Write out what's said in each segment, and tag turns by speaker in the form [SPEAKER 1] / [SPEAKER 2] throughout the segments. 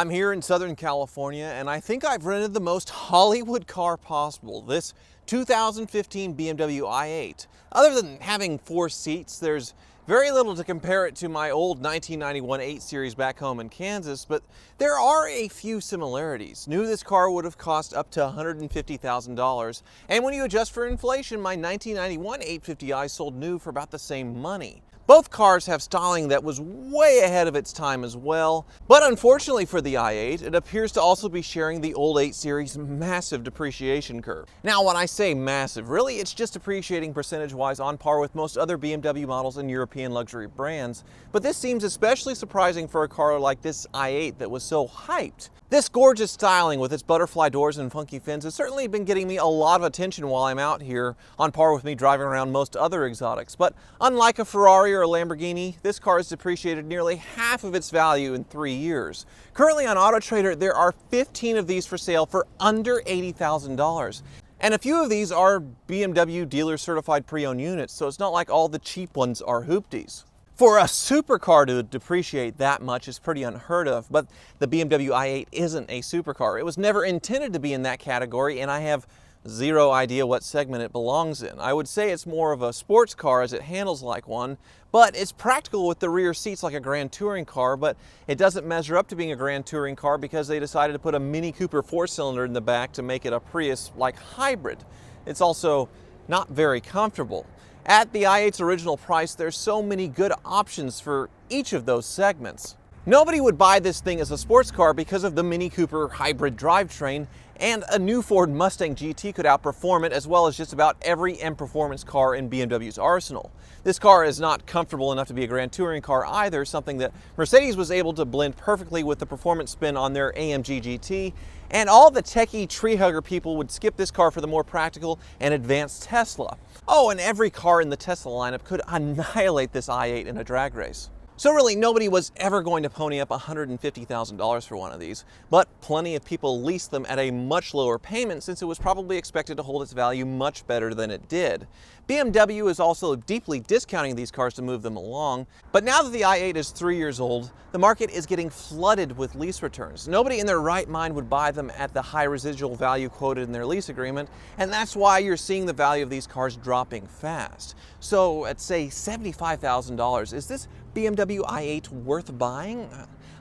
[SPEAKER 1] I'm here in Southern California, and I think I've rented the most Hollywood car possible, this 2015 BMW i8. Other than having 4 seats, there's very little to compare it to my old 1991 8 Series back home in Kansas, but there are a few similarities. New, this car would have cost up to $150,000, and when you adjust for inflation, my 1991 850i sold new for about the same money. Both cars have styling that was way ahead of its time as well, but unfortunately for the i8, it appears to also be sharing the old 8 Series' massive depreciation curve. Now, when I say massive, really it's just depreciating percentage-wise on par with most other BMW models and European luxury brands, but this seems especially surprising for a car like this i8 that was so hyped. This gorgeous styling with its butterfly doors and funky fins has certainly been getting me a lot of attention while I'm out here, on par with me driving around most other exotics. But unlike a Ferrari or a Lamborghini, this car has depreciated nearly half of its value in 3 years. Currently on AutoTrader, there are 15 of these for sale for under $80,000. And a few of these are BMW dealer certified pre-owned units, so it's not like all the cheap ones are hoopties. For a supercar to depreciate that much is pretty unheard of, but the BMW i8 isn't a supercar. It was never intended to be in that category, and I have zero idea what segment it belongs in. I would say it's more of a sports car as it handles like one, but it's practical with the rear seats like a Grand Touring car, but it doesn't measure up to being a Grand Touring car because they decided to put a Mini Cooper 4-cylinder in the back to make it a Prius-like hybrid. It's also not very comfortable. At the i8's original price, there's so many good options for each of those segments. Nobody would buy this thing as a sports car because of the Mini Cooper hybrid drivetrain, and a new Ford Mustang GT could outperform it, as well as just about every M-Performance car in BMW's arsenal. This car is not comfortable enough to be a Grand Touring car either, something that Mercedes was able to blend perfectly with the performance spin on their AMG GT, and all the techie tree hugger people would skip this car for the more practical and advanced Tesla. Oh, and every car in the Tesla lineup could annihilate this i8 in a drag race. So really, nobody was ever going to pony up $150,000 for one of these, but plenty of people leased them at a much lower payment since it was probably expected to hold its value much better than it did. BMW is also deeply discounting these cars to move them along, but now that the i8 is 3 years old, the market is getting flooded with lease returns. Nobody in their right mind would buy them at the high residual value quoted in their lease agreement, and that's why you're seeing the value of these cars dropping fast. So at say $75,000, is this BMW i8 worth buying?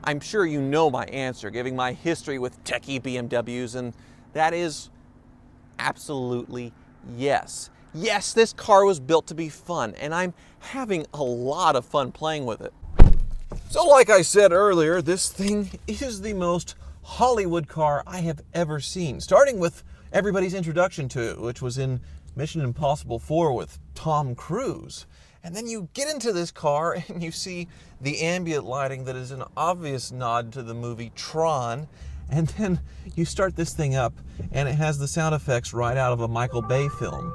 [SPEAKER 1] I'm sure you know my answer, given my history with techie BMWs, and that is absolutely yes. Yes, this car was built to be fun, and I'm having a lot of fun playing with it. So like I said earlier, this thing is the most Hollywood car I have ever seen, starting with everybody's introduction to it, which was in Mission Impossible 4 with Tom Cruise. And then you get into this car and you see the ambient lighting that is an obvious nod to the movie Tron. And then you start this thing up and it has the sound effects right out of a Michael Bay film.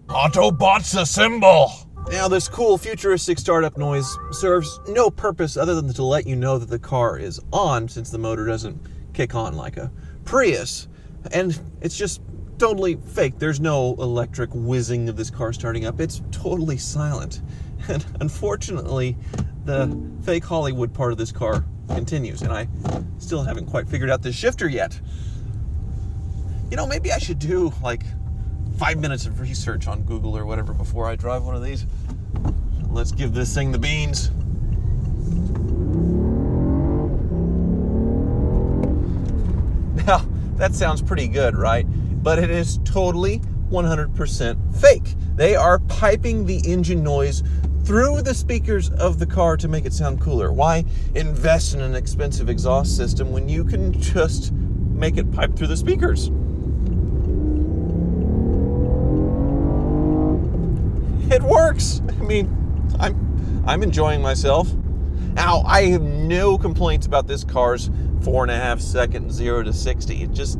[SPEAKER 1] Autobots assemble! Now, this cool futuristic startup noise serves no purpose other than to let you know that the car is on, since the motor doesn't kick on like a Prius, and it's just totally fake. There's no electric whizzing of this car starting up. It's totally silent. And unfortunately, the fake Hollywood part of this car continues, and I still haven't quite figured out this shifter yet. You know, maybe I should do like 5 minutes of research on Google or whatever before I drive one of these. Let's give this thing the beans. Now, that sounds pretty good, right? But it is totally 100% fake. They are piping the engine noise through the speakers of the car to make it sound cooler. Why invest in an expensive exhaust system when you can just make it pipe through the speakers? It works. I mean, I'm enjoying myself. Now, I have no complaints about this car's 4.5 second 0 to 60. It just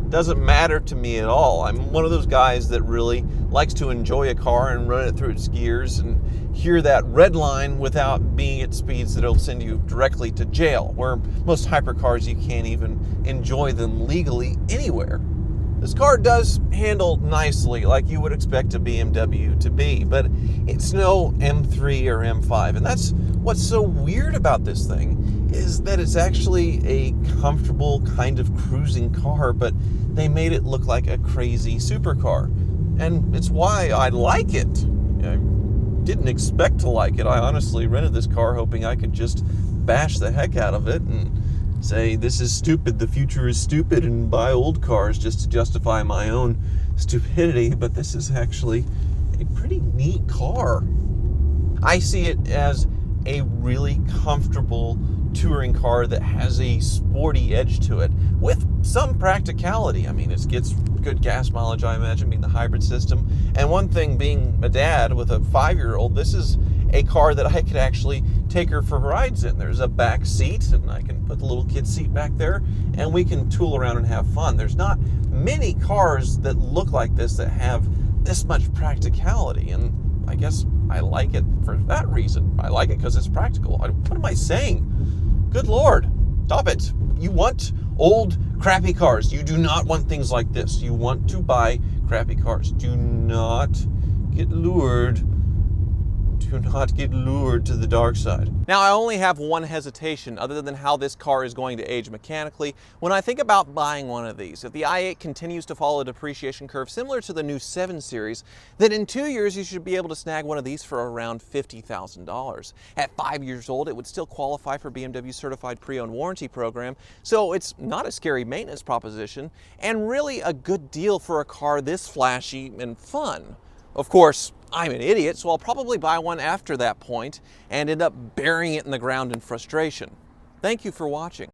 [SPEAKER 1] doesn't matter to me at all. I'm one of those guys that really likes to enjoy a car and run it through its gears and hear that red line without being at speeds that'll send you directly to jail, where most hypercars you can't even enjoy them legally anywhere. This car does handle nicely like you would expect a BMW to be, but it's no M3 or M5. And that's what's so weird about this thing, is that it's actually a comfortable kind of cruising car, but they made it look like a crazy supercar. And it's why I like it. I didn't expect to like it. I honestly rented this car hoping I could just bash the heck out of it and say, this is stupid, the future is stupid, and buy old cars just to justify my own stupidity. But this is actually a pretty neat car. I see it as a really comfortable touring car that has a sporty edge to it with some practicality. I mean, it gets good gas mileage, I imagine, being the hybrid system. And one thing, being a dad with a 5-year-old, this is a car that I could actually take her for rides in. There's a back seat, and I can put the little kid seat back there, and we can tool around and have fun. There's not many cars that look like this that have this much practicality, and I guess I like it for that reason. I like it because it's practical. What am I saying? Good Lord, stop it. You want old, crappy cars. You do not want things like this. You want to buy crappy cars. Do not get lured. Do not get lured to the dark side. Now, I only have one hesitation other than how this car is going to age mechanically when I think about buying one of these. If the i8 continues to follow a depreciation curve similar to the new 7 Series, then in 2 years you should be able to snag one of these for around $50,000. At 5 years old, it would still qualify for BMW's certified pre-owned warranty program, so it's not a scary maintenance proposition, and really a good deal for a car this flashy and fun. Of course, I'm an idiot, so I'll probably buy one after that point and end up burying it in the ground in frustration. Thank you for watching.